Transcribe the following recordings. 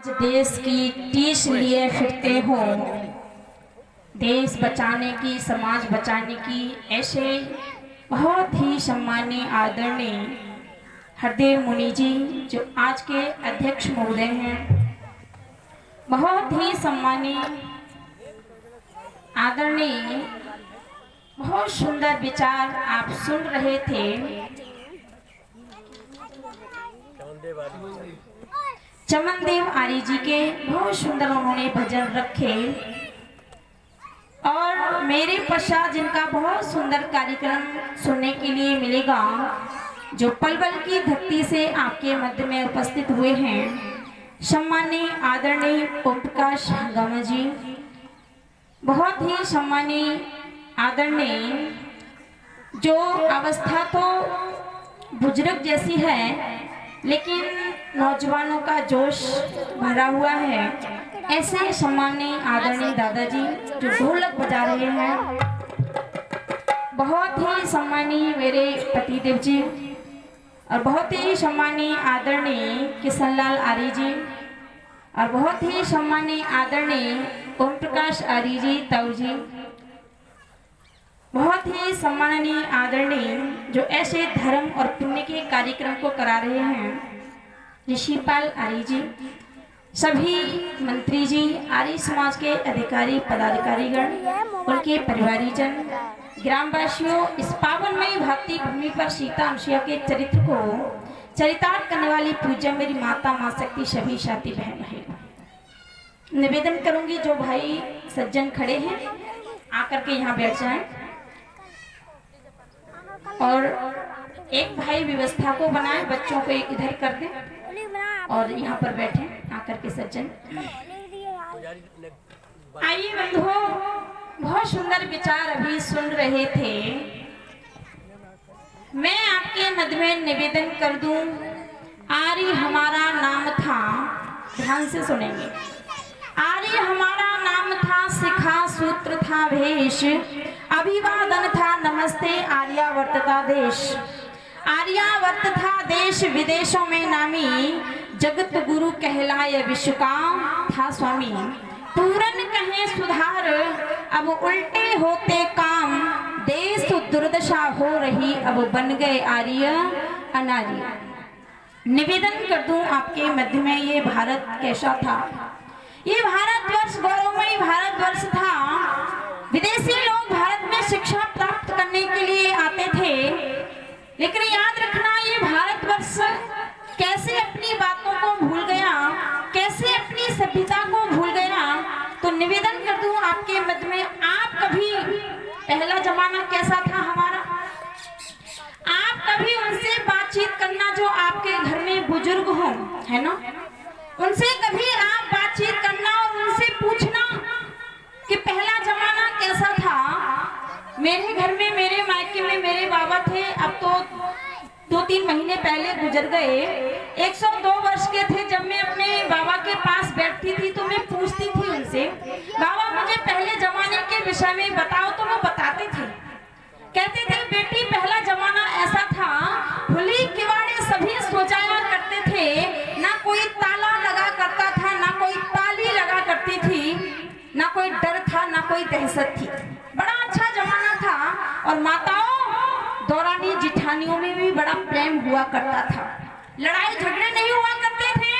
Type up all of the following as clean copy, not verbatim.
आज देश की टीस लिए फिरते हो, देश बचाने की, समाज बचाने की, ऐसे बहुत ही सम्मानीय आदरणीय हरदेव मुनि जी जो आज के अध्यक्ष महोदय हैं, बहुत ही सम्मानीय आदरणीय, बहुत सुंदर विचार आप सुन रहे थे। चमनदेव आर्य जी के बहुत सुंदर उन्होंने भजन रखे और मेरे पश्चात जिनका बहुत सुंदर कार्यक्रम सुनने के लिए मिलेगा, जो पल पल की धरती से आपके मध्य में उपस्थित हुए हैं, सम्मानीय आदरणीय ओम प्रकाश हंगामा जी, बहुत ही सम्मानीय आदरणीय, जो अवस्था तो बुजुर्ग जैसी है लेकिन नौजवानों का जोश भरा हुआ है, ऐसे सम्मानीय आदरणीय दादाजी जो ढोलक बजा रहे हैं, बहुत ही सम्मानीय मेरे पतिदेव जी और बहुत ही सम्मानीय आदरणीय किशनलाल आर्य जी और बहुत ही सम्मानीय आदरणीय ओम प्रकाश आर्य जी ताऊ जी, बहुत ही सम्माननीय आदरणीय जो ऐसे धर्म और पुण्य के कार्यक्रम को करा रहे हैं, ऋषिपाल आर्य जी, सभी मंत्री जी, आर्य समाज के अधिकारी पदाधिकारीगण, उनके परिवारीजन, ग्रामवासियों, इस पावनमयी भारतीय भूमि पर सीता अनुसुईया के चरित्र को चरितार्थ करने वाली पूज्य मेरी माता माँ शक्ति, सभी साथी बहन बहन, निवेदन करूंगी जो भाई सज्जन खड़े हैं आकर के यहाँ बैठ जाएं और एक भाई व्यवस्था को बनाए, बच्चों को एक इधर कर दें और यहाँ पर बैठे आकर के सज्जन। आइए बंधुओं, बहुत सुंदर विचार अभी सुन रहे थे। मैं आपके मध्य में निवेदन कर दूं, आर्य हमारा नाम था, ध्यान से सुनेंगे। आर्य हमारा नाम था, शिखा सूत्र था भेष, अभिवादन था नमस्ते आर्यावर्तता देश। आर्यावर्त था देश विदेशों में नामी, जगत गुरु कहलाए विश्व का था स्वामी। पूरन कहें सुधार अब उल्टे होते काम, देश दुर्दशा हो रही अब बन गए आर्य अनार्य। निवेदन कर दूं आपके मध्य में, ये भारत कैसा था? ये भारतवर्ष गौरवमयी भारतवर्ष था। विदेशी लोग भारत में शिक्षा प्राप्त करने के लिए आते थे, लेकिन याद रखना ये भारतवर्ष कैसे अपनी बातों को भूल गया, कैसे अपनी सभ्यता को भूल गया। तो निवेदन कर दूं आपके मध्य में, आप कभी, पहला जमाना कैसा था हमारा, आप कभी उनसे बातचीत करना जो आपके घर में बुजुर्ग हो, है ना, उनसे कभी आप बातचीत करना और उनसे पूछना कि पहला जमाना कैसा था। मेरे घर में, मेरे मायके में मेरे बाबा थे, अब तो 2-3 महीने पहले गुजर गए। 102 वर्ष के थे जब मैं अपने बाबा के पास बैठती थी तो मैं पूछती थी उनसे, बाबा मुझे पहले जमाने के विषय में बताओ। तो वो बताते थे, कहते थे बेटी पहला जमाना ऐसा था, खुली किवाड़े सभी सो जाया करते थे, ना कोई ताला लगा करता था, ना कोई ताली लगा करती थी, ना कोई डर था, ना कोई दहशत थी। बड़ा अच्छा जमाना था। और माताओं, दौरानी जिठानियों में भी बड़ा प्रेम हुआ करता था, लड़ाई झगड़े नहीं हुआ करते थे,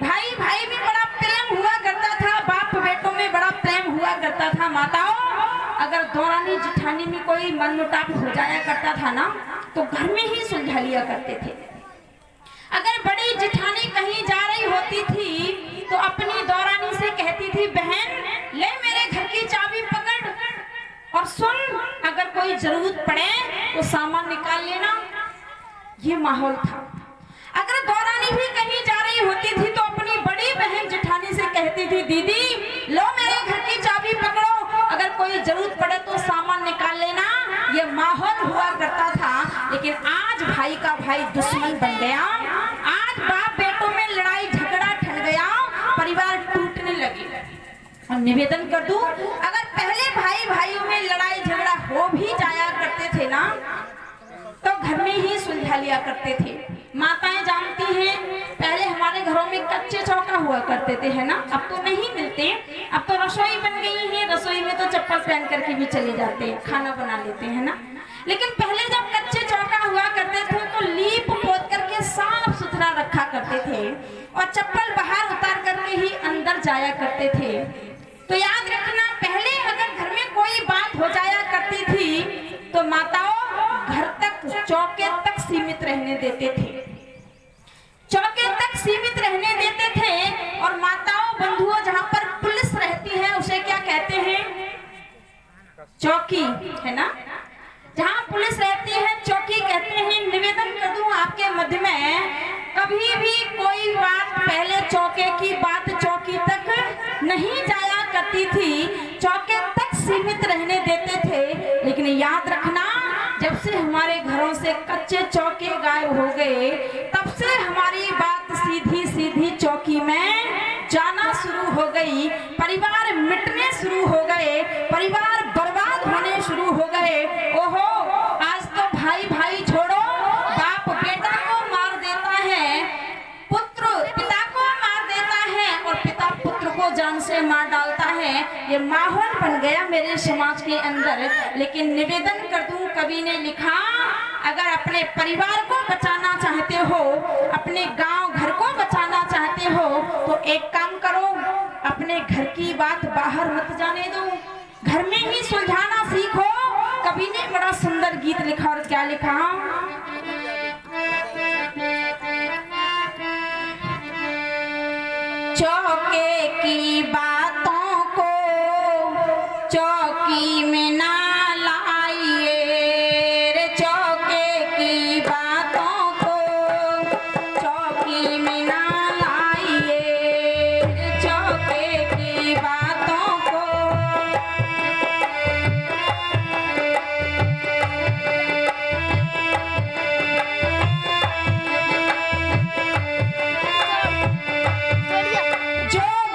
भाई भाई में बड़ा प्रेम हुआ करता था, बाप बेटों में बड़ा प्रेम हुआ करता था। माताओं, अगर दौरानी जिठानी में कोई मनमुटाव हो जाया करता था ना, तो घर में ही सुलझा लिया करते थे। अगर बड़ी जिठानी कहीं जा रही होती थी तो अपनी दौरानी से कहती थी, बहन ले मेरे घर की चाबी पकड़ और सुन, अगर कोई जरूरत पड़े तो सामान निकाल लेना। ये माहौल था। अगर दौरानी भी कहीं जा रही होती थी तो अपनी बड़ी बहन जेठानी से कहती थी, दीदी लो मेरे घर की चाबी पकड़ो, अगर कोई जरूरत पड़े तो सामान निकाल लेना। ये माहौल हुआ करता था। लेकिन आज भाई का भाई दुश्मन बन गया, आज बाप बेटों में लड़ाई झगड़ा ठन गया, परिवार टूटने लगे। और निवेदन कर दूं, अगर पहले भाई भाइयों में लड़ाई झगड़ा हो भी जाया करते थे ना, तो घर में ही सुलझा लिया करते थे। माताएं जानती हैं, पहले हमारे घरों में कच्चे चौका हुआ करते थे, है ना। अब तो नहीं मिलते, अब तो रसोई बन गई है, रसोई में तो चप्पल पहन करके भी चले जाते हैं, खाना बना लेते हैं ना। लेकिन पहले जब कच्चे चौका हुआ करते थे तो लीप पोत करके साफ सुथरा रखा करते थे और चप्पल बाहर उतार करके ही अंदर जाया करते थे। तो याद रखना, पहले अगर घर में कोई बात हो जाया करती थी तो माताओं घर तक, चौके तक सीमित रहने देते थे, चौके तक सीमित रहने देते थे। और माताओं बंधुओं, जहां पर पुलिस रहती है उसे क्या कहते हैं? चौकी, है ना। जहां पुलिस रहती है चौकी कहते हैं। निवेदन कर दूं आपके मध्य में, कभी भी कोई बात पहले चौके की बात चौकी तक नहीं जाया करती थी, चौके तक सीमित रहने देते थे। लेकिन याद रखना, जब से हमारे घरों से कच्चे चौके गायब हो गए, तब से हमारी बात सीधी सीधी चौकी में जाना शुरू हो गई, परिवार मिटने शुरू हो गए, परिवार बर्बाद होने शुरू हो गए। ओहो, आज तो भाई भाई छोड़ो, बाप बेटा को मार देता है, पुत्र पिता को मार देता है और पिता पुत्र को जान से मार डालता है। ये माहौल बन गया मेरे समाज के अंदर। लेकिन निवेदन कर दूं, कवि ने लिखा, अगर अपने परिवार को बचाना चाहते हो, अपने गांव घर को बचाना चाहते हो, तो एक काम करो, अपने घर की बात बाहर मत जाने दो, घर में ही सुलझाना सीखो। कवि ने बड़ा सुंदर गीत लिखा, और क्या लिखा? चौके की बातों को चौकी में ना लाइए रे, चौके की बातों को चौकी में ना लाइए रे, चौके की बातों को। चौके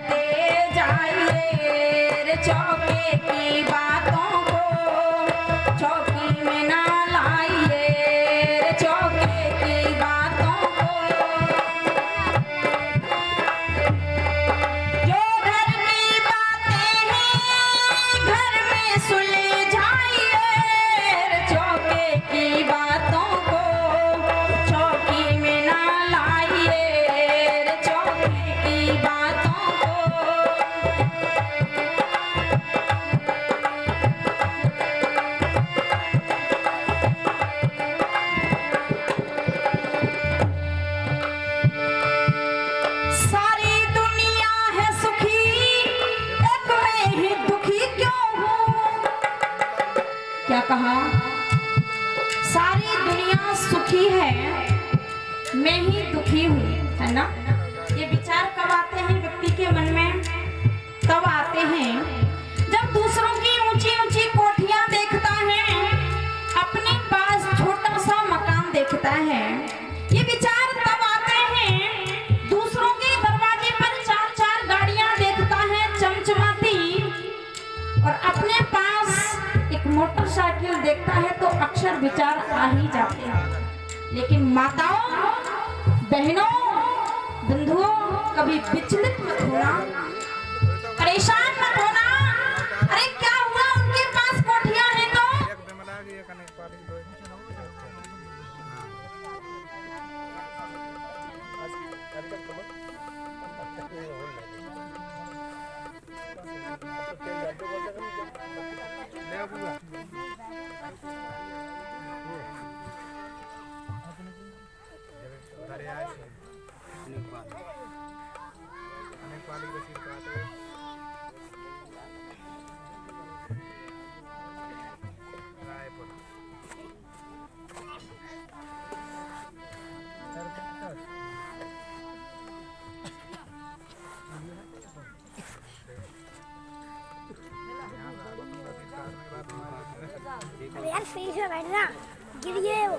की बातों को चौकी में ना लाइए, चौके की बातों को। जो घर की बातें हैं घर में सुलझाइए, चौके की बातों को चौकी में ना लाइए, चौके की बातों को। क्या कहा? सारी दुनिया सुखी है, मैं ही दुखी हूँ, है ना। ये विचार कब आते हैं व्यक्ति के मन में? तब आते हैं जब दूसरों की ऊंची ऊंची कोठियां देखता है, अपने पास छोटा सा मकान देखता है। ये विचार तब आते हैं दूसरों के दरवाजे पर चार चार गाड़ियां देखता है चमचमाती, और अपने पास एक मोटरसाइकिल देखता है तो अक्सर विचार आ ही जाते हैं। लेकिन माताओं, बहनों, बंधुओं, कभी विचलित मत होना। परेशान मत होना। अरे क्या हुआ, उनके पास कोठियां हैं तो अरे यार सही से बैठना, गिर गए वो।